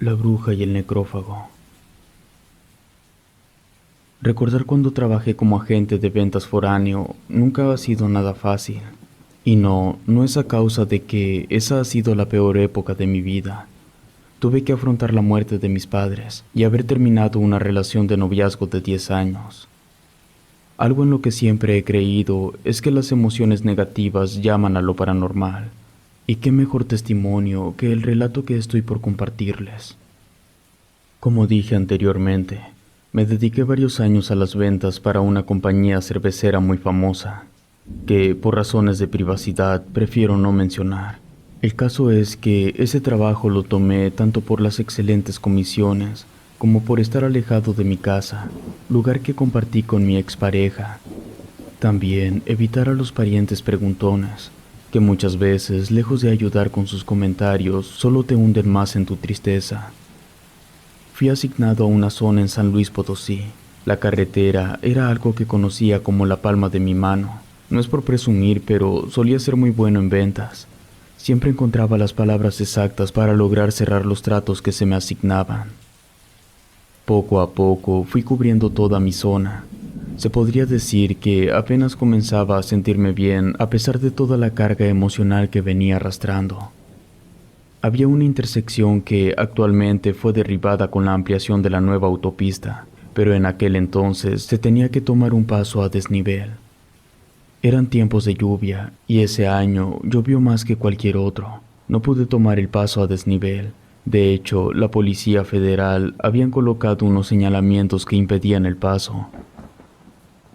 La bruja y el necrófago. Recordar cuando trabajé como agente de ventas foráneo nunca ha sido nada fácil. Y no es a causa de que esa ha sido la peor época de mi vida. Tuve que afrontar la muerte de mis padres y haber terminado una relación de noviazgo de 10 años. Algo en lo que siempre he creído es que las emociones negativas llaman a lo paranormal. Y qué mejor testimonio que el relato que estoy por compartirles. Como dije anteriormente, me dediqué varios años a las ventas para una compañía cervecera muy famosa, que por razones de privacidad prefiero no mencionar. El caso es que ese trabajo lo tomé tanto por las excelentes comisiones como por estar alejado de mi casa, lugar que compartí con mi expareja. También evitar a los parientes preguntones, que muchas veces, lejos de ayudar con sus comentarios, solo te hunden más en tu tristeza. Fui asignado a una zona en San Luis Potosí. La carretera era algo que conocía como la palma de mi mano. No es por presumir, pero solía ser muy bueno en ventas. Siempre encontraba las palabras exactas para lograr cerrar los tratos que se me asignaban. Poco a poco fui cubriendo toda mi zona. Se podría decir que apenas comenzaba a sentirme bien a pesar de toda la carga emocional que venía arrastrando. Había una intersección que actualmente fue derribada con la ampliación de la nueva autopista, pero en aquel entonces se tenía que tomar un paso a desnivel. Eran tiempos de lluvia y ese año llovió más que cualquier otro. No pude tomar el paso a desnivel. De hecho, la Policía Federal habían colocado unos señalamientos que impedían el paso.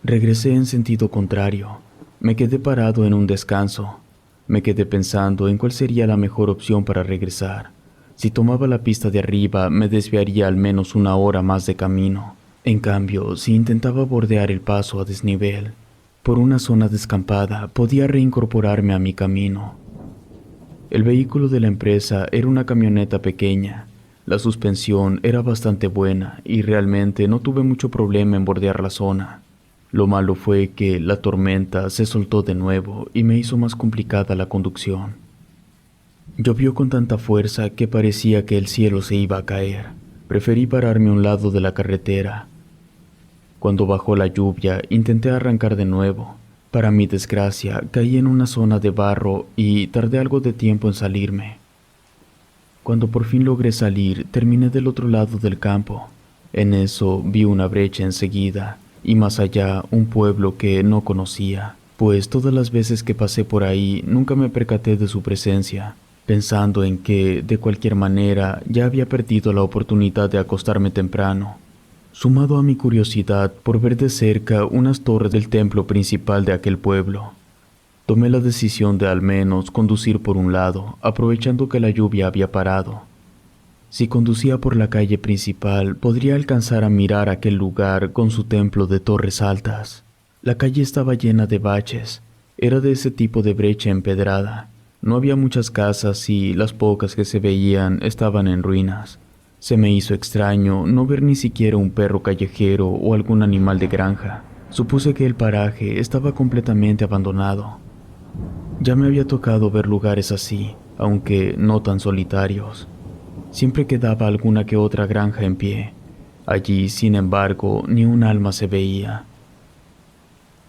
Regresé en sentido contrario. Me quedé parado en un descanso. Me quedé pensando en cuál sería la mejor opción para regresar. Si tomaba la pista de arriba, me desviaría al menos una hora más de camino. En cambio, si intentaba bordear el paso a desnivel, por una zona descampada, podía reincorporarme a mi camino. El vehículo de la empresa era una camioneta pequeña. La suspensión era bastante buena y realmente no tuve mucho problema en bordear la zona. Lo malo fue que la tormenta se soltó de nuevo y me hizo más complicada la conducción. Llovió con tanta fuerza que parecía que el cielo se iba a caer. Preferí pararme a un lado de la carretera. Cuando bajó la lluvia, intenté arrancar de nuevo. Para mi desgracia, caí en una zona de barro y tardé algo de tiempo en salirme. Cuando por fin logré salir, terminé del otro lado del campo. En eso vi una brecha enseguida. Y más allá un pueblo que no conocía, pues todas las veces que pasé por ahí nunca me percaté de su presencia, pensando en que, de cualquier manera, ya había perdido la oportunidad de acostarme temprano. Sumado a mi curiosidad por ver de cerca unas torres del templo principal de aquel pueblo, tomé la decisión de al menos conducir por un lado, aprovechando que la lluvia había parado. Si conducía por la calle principal, podría alcanzar a mirar aquel lugar con su templo de torres altas. La calle estaba llena de baches. Era de ese tipo de brecha empedrada. No había muchas casas y las pocas que se veían estaban en ruinas. Se me hizo extraño no ver ni siquiera un perro callejero o algún animal de granja. Supuse que el paraje estaba completamente abandonado. Ya me había tocado ver lugares así, aunque no tan solitarios. Siempre quedaba alguna que otra granja en pie. Allí, sin embargo, ni un alma se veía.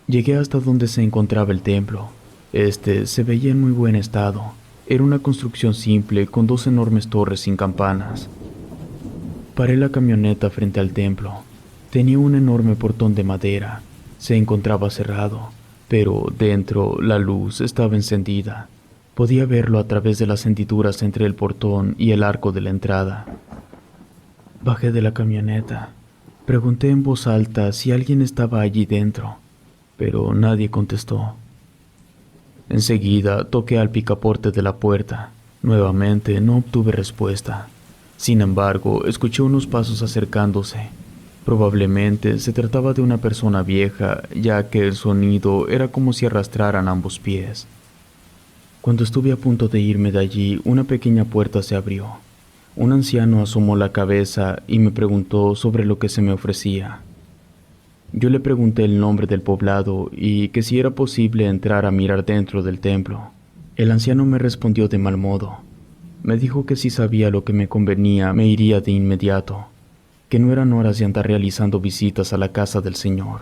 Llegué hasta donde se encontraba el templo. Este se veía en muy buen estado. Era una construcción simple con dos enormes torres sin campanas. Paré la camioneta frente al templo. Tenía un enorme portón de madera. Se encontraba cerrado, pero dentro la luz estaba encendida. Podía verlo a través de las hendiduras entre el portón y el arco de la entrada. Bajé de la camioneta. Pregunté en voz alta si alguien estaba allí dentro, pero nadie contestó. Enseguida toqué al picaporte de la puerta. Nuevamente no obtuve respuesta. Sin embargo, escuché unos pasos acercándose. Probablemente se trataba de una persona vieja, ya que el sonido era como si arrastraran ambos pies. Cuando estuve a punto de irme de allí, una pequeña puerta se abrió. Un anciano asomó la cabeza y me preguntó sobre lo que se me ofrecía. Yo le pregunté el nombre del poblado y que si era posible entrar a mirar dentro del templo. El anciano me respondió de mal modo. Me dijo que si sabía lo que me convenía, me iría de inmediato, que no eran horas de andar realizando visitas a la casa del señor.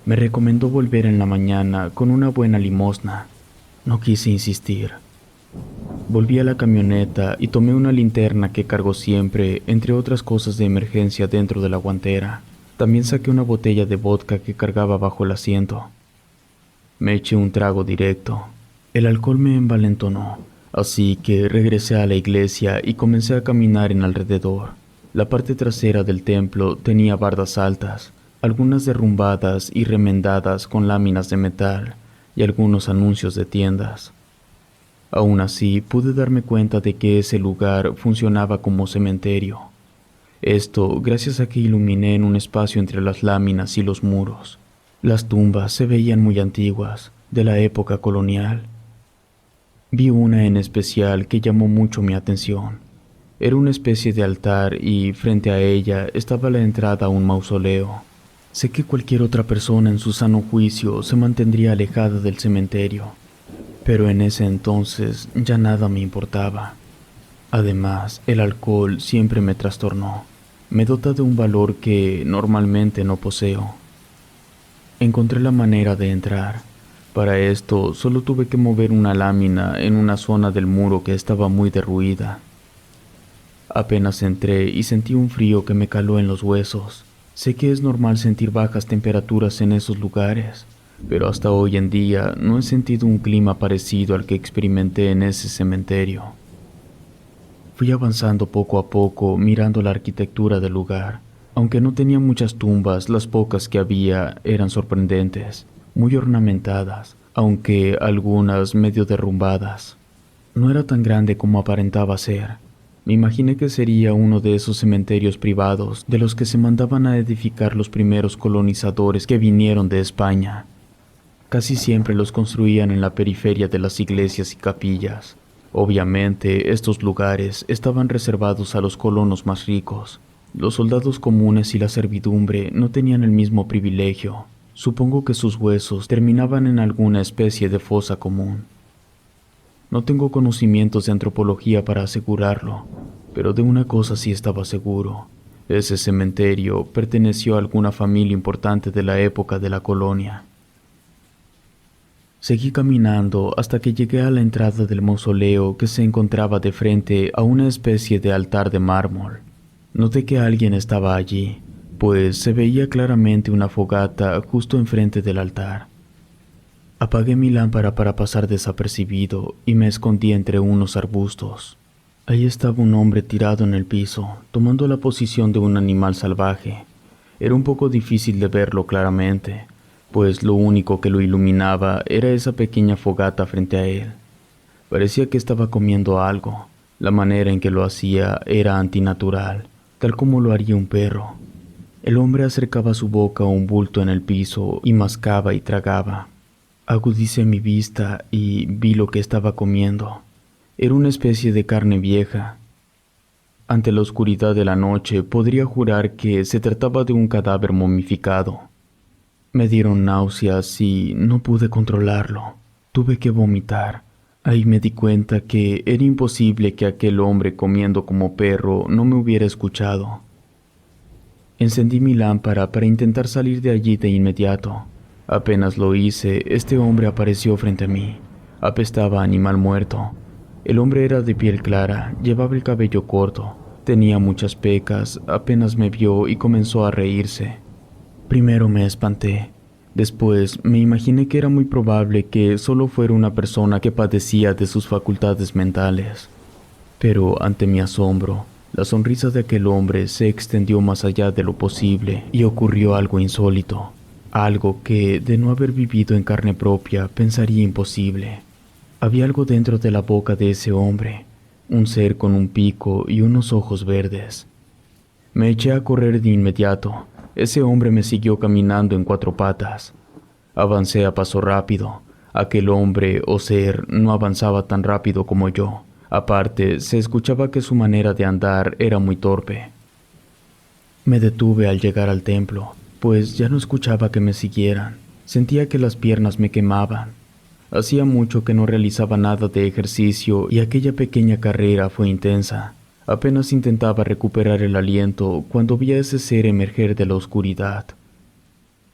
Me recomendó volver en la mañana con una buena limosna. No quise insistir. Volví a la camioneta y tomé una linterna que cargo siempre, entre otras cosas de emergencia, dentro de la guantera. También saqué una botella de vodka que cargaba bajo el asiento. Me eché un trago directo. El alcohol me envalentonó, así que regresé a la iglesia y comencé a caminar en alrededor. La parte trasera del templo tenía bardas altas, algunas derrumbadas y remendadas con láminas de metal y algunos anuncios de tiendas. Aún así, pude darme cuenta de que ese lugar funcionaba como cementerio. Esto gracias a que iluminé en un espacio entre las láminas y los muros. Las tumbas se veían muy antiguas, de la época colonial. Vi una en especial que llamó mucho mi atención. Era una especie de altar y frente a ella estaba la entrada a un mausoleo. Sé que cualquier otra persona en su sano juicio se mantendría alejada del cementerio, pero en ese entonces ya nada me importaba. Además, el alcohol siempre me trastornó. Me dota de un valor que normalmente no poseo. Encontré la manera de entrar. Para esto solo tuve que mover una lámina en una zona del muro que estaba muy derruida. Apenas entré y sentí un frío que me caló en los huesos. Sé que es normal sentir bajas temperaturas en esos lugares, pero hasta hoy en día no he sentido un clima parecido al que experimenté en ese cementerio. Fui avanzando poco a poco mirando la arquitectura del lugar. Aunque no tenía muchas tumbas, las pocas que había eran sorprendentes, muy ornamentadas, aunque algunas medio derrumbadas. No era tan grande como aparentaba ser. Me imaginé que sería uno de esos cementerios privados de los que se mandaban a edificar los primeros colonizadores que vinieron de España. Casi siempre los construían en la periferia de las iglesias y capillas. Obviamente, estos lugares estaban reservados a los colonos más ricos. Los soldados comunes y la servidumbre no tenían el mismo privilegio. Supongo que sus huesos terminaban en alguna especie de fosa común. No tengo conocimientos de antropología para asegurarlo, pero de una cosa sí estaba seguro. Ese cementerio perteneció a alguna familia importante de la época de la colonia. Seguí caminando hasta que llegué a la entrada del mausoleo que se encontraba de frente a una especie de altar de mármol. Noté que alguien estaba allí, pues se veía claramente una fogata justo enfrente del altar. Apagué mi lámpara para pasar desapercibido y me escondí entre unos arbustos. Ahí estaba un hombre tirado en el piso, tomando la posición de un animal salvaje. Era un poco difícil de verlo claramente, pues lo único que lo iluminaba era esa pequeña fogata frente a él. Parecía que estaba comiendo algo. La manera en que lo hacía era antinatural, tal como lo haría un perro. El hombre acercaba su boca a un bulto en el piso y mascaba y tragaba. Agudicé mi vista y vi lo que estaba comiendo. Era una especie de carne vieja. Ante la oscuridad de la noche podría jurar que se trataba de un cadáver momificado. Me dieron náuseas y no pude controlarlo. Tuve que vomitar. Ahí me di cuenta que era imposible que aquel hombre comiendo como perro no me hubiera escuchado. Encendí mi lámpara para intentar salir de allí de inmediato. Apenas lo hice, este hombre apareció frente a mí. Apestaba a animal muerto. El hombre era de piel clara, llevaba el cabello corto, tenía muchas pecas, apenas me vio y comenzó a reírse. Primero me espanté. Después me imaginé que era muy probable que solo fuera una persona que padecía de sus facultades mentales. Pero ante mi asombro, la sonrisa de aquel hombre se extendió más allá de lo posible y ocurrió algo insólito, algo que, de no haber vivido en carne propia, pensaría imposible. Había algo dentro de la boca de ese hombre, un ser con un pico y unos ojos verdes. Me eché a correr de inmediato. Ese hombre me siguió caminando en 4 patas. Avancé a paso rápido. Aquel hombre o ser no avanzaba tan rápido como yo. Aparte, se escuchaba que su manera de andar era muy torpe. Me detuve al llegar al templo, pues ya no escuchaba que me siguieran. Sentía que las piernas me quemaban. Hacía mucho que no realizaba nada de ejercicio y aquella pequeña carrera fue intensa. Apenas intentaba recuperar el aliento cuando vi a ese ser emerger de la oscuridad.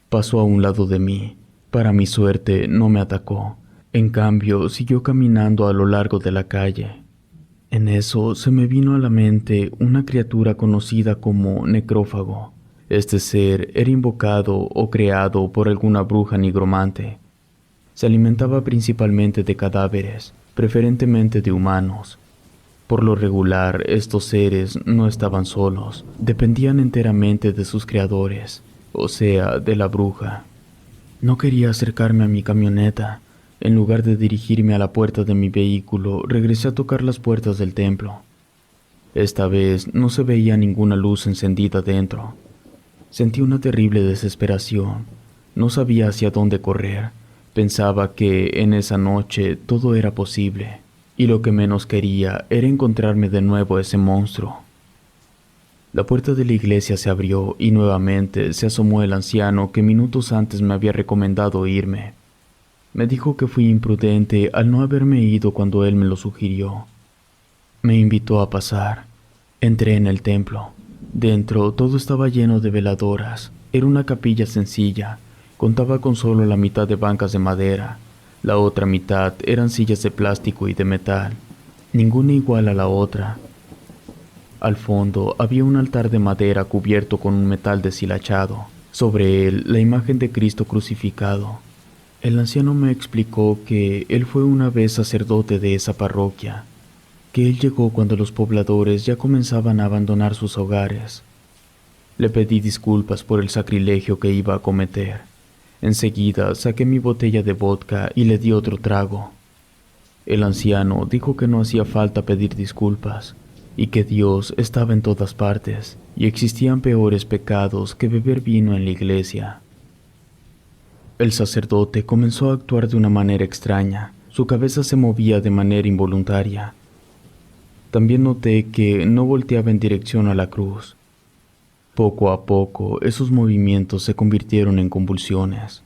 Pasó a un lado de mí. Para mi suerte, no me atacó. En cambio, siguió caminando a lo largo de la calle. En eso se me vino a la mente una criatura conocida como necrófago. Este ser era invocado o creado por alguna bruja nigromante. Se alimentaba principalmente de cadáveres, preferentemente de humanos. Por lo regular, estos seres no estaban solos, dependían enteramente de sus creadores, o sea, de la bruja. No quería acercarme a mi camioneta. En lugar de dirigirme a la puerta de mi vehículo, regresé a tocar las puertas del templo. Esta vez no se veía ninguna luz encendida dentro. Sentí una terrible desesperación. No sabía hacia dónde correr. Pensaba que en esa noche todo era posible, y lo que menos quería era encontrarme de nuevo ese monstruo. La puerta de la iglesia se abrió y nuevamente se asomó el anciano que minutos antes me había recomendado irme. Me dijo que fui imprudente al no haberme ido cuando él me lo sugirió. Me invitó a pasar. Entré en el templo. Dentro todo estaba lleno de veladoras. Era una capilla sencilla. Contaba con solo la mitad de bancas de madera. La otra mitad eran sillas de plástico y de metal, ninguna igual a la otra. Al fondo había un altar de madera cubierto con un metal deshilachado. Sobre él, la imagen de Cristo crucificado. El anciano me explicó que él fue una vez sacerdote de esa parroquia, que él llegó cuando los pobladores ya comenzaban a abandonar sus hogares. Le pedí disculpas por el sacrilegio que iba a cometer. Enseguida saqué mi botella de vodka y le di otro trago. El anciano dijo que no hacía falta pedir disculpas y que Dios estaba en todas partes y existían peores pecados que beber vino en la iglesia. El sacerdote comenzó a actuar de una manera extraña. Su cabeza se movía de manera involuntaria. También noté que no volteaba en dirección a la cruz. Poco a poco, esos movimientos se convirtieron en convulsiones.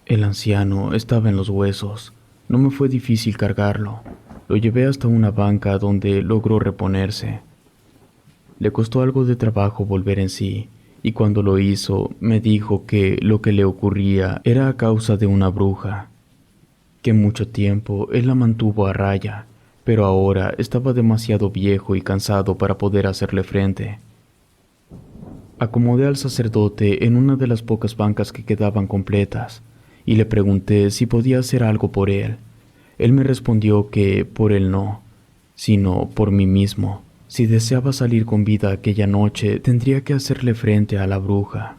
El anciano estaba en los huesos. No me fue difícil cargarlo. Lo llevé hasta una banca donde logró reponerse. Le costó algo de trabajo volver en sí, y cuando lo hizo, me dijo que lo que le ocurría era a causa de una bruja, que mucho tiempo él la mantuvo a raya, pero ahora estaba demasiado viejo y cansado para poder hacerle frente. Acomodé al sacerdote en una de las pocas bancas que quedaban completas y le pregunté si podía hacer algo por él. Él me respondió que por él no, sino por mí mismo. Si deseaba salir con vida aquella noche, tendría que hacerle frente a la bruja.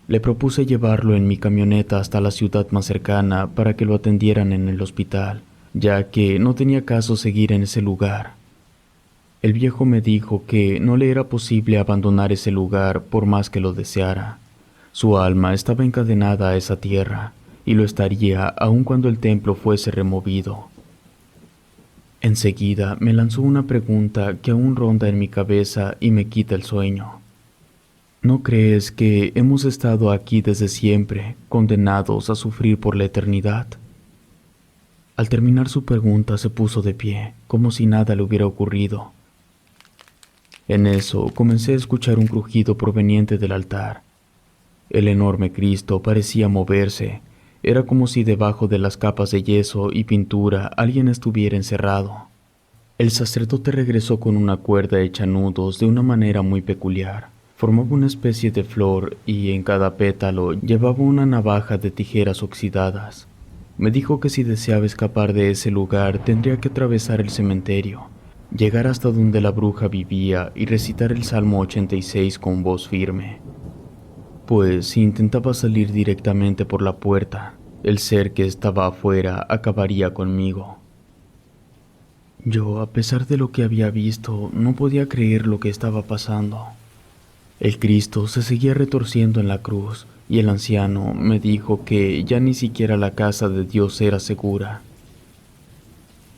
Le propuse llevarlo en mi camioneta hasta la ciudad más cercana para que lo atendieran en el hospital, ya que no tenía caso seguir en ese lugar. El viejo me dijo que no le era posible abandonar ese lugar por más que lo deseara. Su alma estaba encadenada a esa tierra, y lo estaría aun cuando el templo fuese removido. Enseguida me lanzó una pregunta que aún ronda en mi cabeza y me quita el sueño. ¿No crees que hemos estado aquí desde siempre, condenados a sufrir por la eternidad? Al terminar su pregunta se puso de pie, como si nada le hubiera ocurrido. En eso comencé a escuchar un crujido proveniente del altar. El enorme Cristo parecía moverse. Era como si debajo de las capas de yeso y pintura alguien estuviera encerrado. El sacerdote regresó con una cuerda hecha nudos de una manera muy peculiar. Formaba una especie de flor y en cada pétalo llevaba una navaja de tijeras oxidadas. Me dijo que si deseaba escapar de ese lugar tendría que atravesar el cementerio, llegar hasta donde la bruja vivía y recitar el Salmo 86 con voz firme. Pues si intentaba salir directamente por la puerta, el ser que estaba afuera acabaría conmigo. Yo, a pesar de lo que había visto, no podía creer lo que estaba pasando. El Cristo se seguía retorciendo en la cruz y el anciano me dijo que ya ni siquiera la casa de Dios era segura.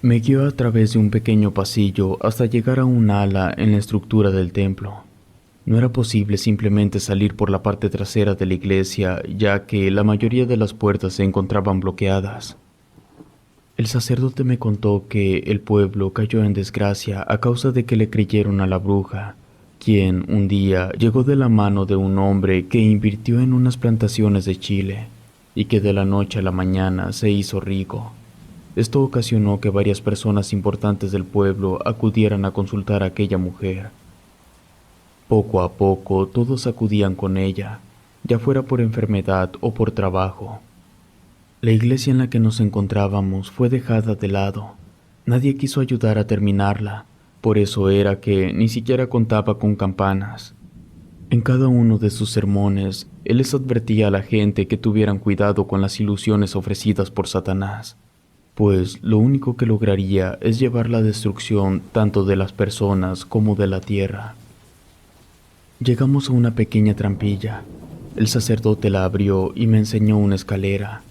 Me guió a través de un pequeño pasillo hasta llegar a un ala en la estructura del templo. No era posible simplemente salir por la parte trasera de la iglesia, ya que la mayoría de las puertas se encontraban bloqueadas. El sacerdote me contó que el pueblo cayó en desgracia a causa de que le creyeron a la bruja, quien un día llegó de la mano de un hombre que invirtió en unas plantaciones de chile y que de la noche a la mañana se hizo rico. Esto ocasionó que varias personas importantes del pueblo acudieran a consultar a aquella mujer. Poco a poco todos acudían con ella, ya fuera por enfermedad o por trabajo. La iglesia en la que nos encontrábamos fue dejada de lado. Nadie quiso ayudar a terminarla, por eso era que ni siquiera contaba con campanas. En cada uno de sus sermones, él les advertía a la gente que tuvieran cuidado con las ilusiones ofrecidas por Satanás, pues lo único que lograría es llevar la destrucción tanto de las personas como de la tierra. Llegamos a una pequeña trampilla. El sacerdote la abrió y me enseñó una escalera.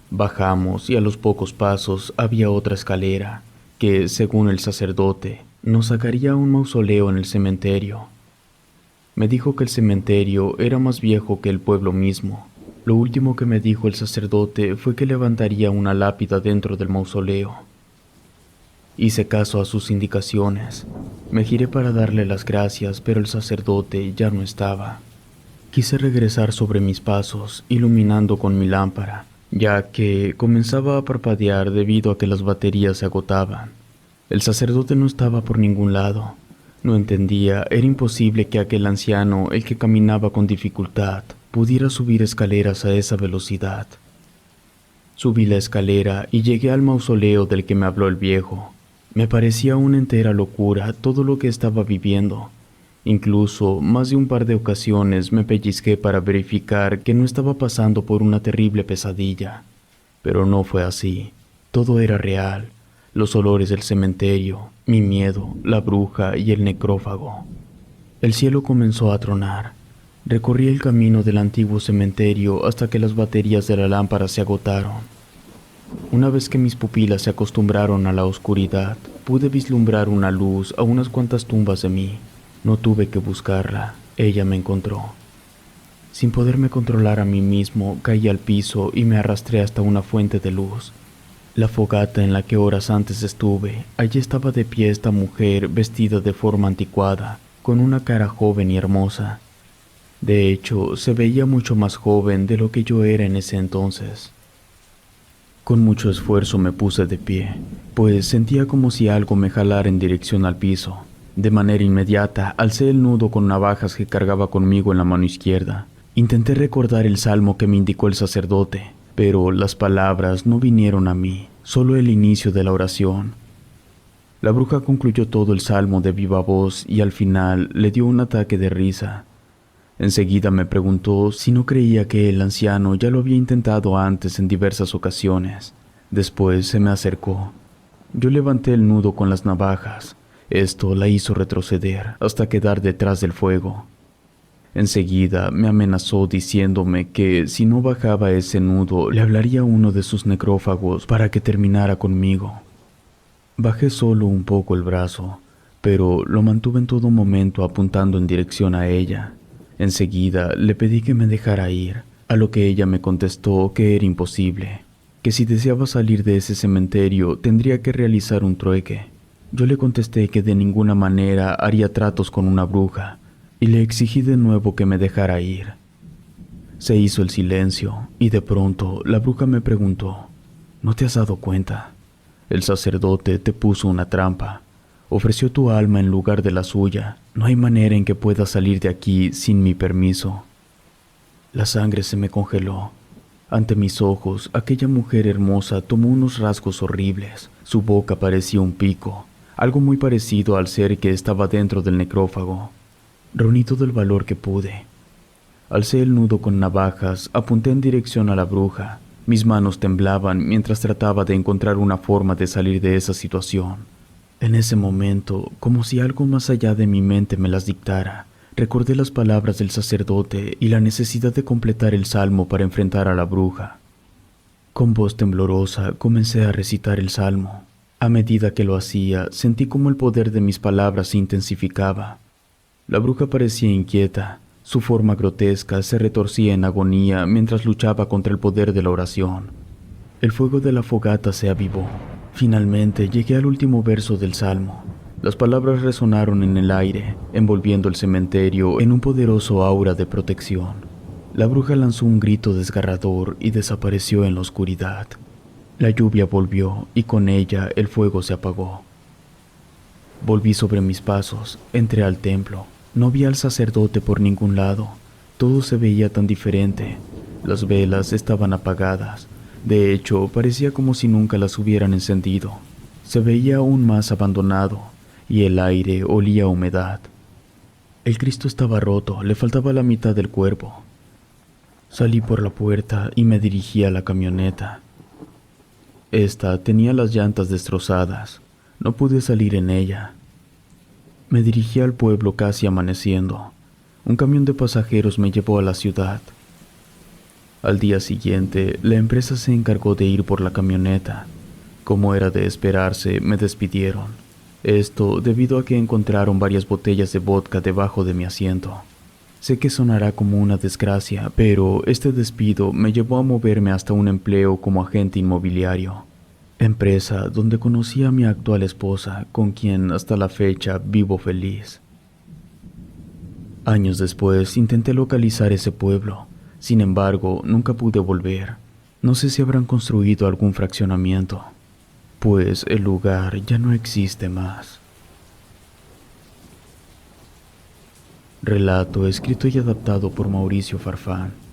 Bajamos y a los pocos pasos había otra escalera que, según el sacerdote, nos sacaría a un mausoleo en el cementerio. Me dijo que el cementerio era más viejo que el pueblo mismo. Lo último que me dijo el sacerdote fue que levantaría una lápida dentro del mausoleo. Hice caso a sus indicaciones. Me giré para darle las gracias, pero el sacerdote ya no estaba. Quise regresar sobre mis pasos, iluminando con mi lámpara, ya que comenzaba a parpadear debido a que las baterías se agotaban. El sacerdote no estaba por ningún lado. No entendía, era imposible que aquel anciano, el que caminaba con dificultad, pudiera subir escaleras a esa velocidad. Subí la escalera y llegué al mausoleo del que me habló el viejo. Me parecía una entera locura todo lo que estaba viviendo. Incluso, más de un par de ocasiones me pellizqué para verificar que no estaba pasando por una terrible pesadilla. Pero no fue así. Todo era real. Los olores del cementerio, mi miedo, la bruja y el necrófago. El cielo comenzó a tronar. Recorrí el camino del antiguo cementerio hasta que las baterías de la lámpara se agotaron. Una vez que mis pupilas se acostumbraron a la oscuridad, pude vislumbrar una luz a unas cuantas tumbas de mí. No tuve que buscarla, ella me encontró. Sin poderme controlar a mí mismo, caí al piso y me arrastré hasta una fuente de luz. La fogata en la que horas antes estuve, allí estaba de pie esta mujer vestida de forma anticuada, con una cara joven y hermosa. De hecho, se veía mucho más joven de lo que yo era en ese entonces. Con mucho esfuerzo me puse de pie, pues sentía como si algo me jalara en dirección al piso. De manera inmediata, alcé el nudo con navajas que cargaba conmigo en la mano izquierda. Intenté recordar el salmo que me indicó el sacerdote, pero las palabras no vinieron a mí, solo el inicio de la oración. La bruja concluyó todo el salmo de viva voz y al final le dio un ataque de risa. Enseguida me preguntó si no creía que el anciano ya lo había intentado antes en diversas ocasiones. Después se me acercó. Yo levanté el nudo con las navajas. Esto la hizo retroceder hasta quedar detrás del fuego. Enseguida me amenazó diciéndome que si no bajaba ese nudo le hablaría a uno de sus necrófagos para que terminara conmigo. Bajé solo un poco el brazo, pero lo mantuve en todo momento apuntando en dirección a ella. Enseguida le pedí que me dejara ir, a lo que ella me contestó que era imposible, que si deseaba salir de ese cementerio tendría que realizar un trueque. Yo le contesté que de ninguna manera haría tratos con una bruja, y le exigí de nuevo que me dejara ir. Se hizo el silencio, y de pronto la bruja me preguntó, ¿no te has dado cuenta? El sacerdote te puso una trampa. Ofreció tu alma en lugar de la suya. No hay manera en que puedas salir de aquí sin mi permiso. La sangre se me congeló. Ante mis ojos, aquella mujer hermosa tomó unos rasgos horribles. Su boca parecía un pico, algo muy parecido al ser que estaba dentro del necrófago. Reuní todo el valor que pude. Alcé el nudo con navajas, apunté en dirección a la bruja. Mis manos temblaban mientras trataba de encontrar una forma de salir de esa situación. En ese momento, como si algo más allá de mi mente me las dictara, recordé las palabras del sacerdote y la necesidad de completar el salmo para enfrentar a la bruja. Con voz temblorosa comencé a recitar el salmo. A medida que lo hacía, sentí como el poder de mis palabras se intensificaba. La bruja parecía inquieta. Su forma grotesca se retorcía en agonía mientras luchaba contra el poder de la oración. El fuego de la fogata se avivó. Finalmente llegué al último verso del salmo. Las palabras resonaron en el aire, envolviendo el cementerio en un poderoso aura de protección. La bruja lanzó un grito desgarrador y desapareció en la oscuridad. La lluvia volvió y con ella el fuego se apagó. Volví sobre mis pasos, entré al templo. No vi al sacerdote por ningún lado. Todo se veía tan diferente. Las velas estaban apagadas. De hecho, parecía como si nunca las hubieran encendido. Se veía aún más abandonado, y el aire olía a humedad. El Cristo estaba roto, le faltaba la mitad del cuerpo. Salí por la puerta y me dirigí a la camioneta. Esta tenía las llantas destrozadas. No pude salir en ella. Me dirigí al pueblo casi amaneciendo. Un camión de pasajeros me llevó a la ciudad. Al día siguiente, la empresa se encargó de ir por la camioneta. Como era de esperarse, me despidieron. Esto debido a que encontraron varias botellas de vodka debajo de mi asiento. Sé que sonará como una desgracia, pero este despido me llevó a moverme hasta un empleo como agente inmobiliario. Empresa donde conocí a mi actual esposa, con quien hasta la fecha vivo feliz. Años después intenté localizar ese pueblo. Sin embargo, nunca pude volver. No sé si habrán construido algún fraccionamiento, pues el lugar ya no existe más. Relato escrito y adaptado por Mauricio Farfán.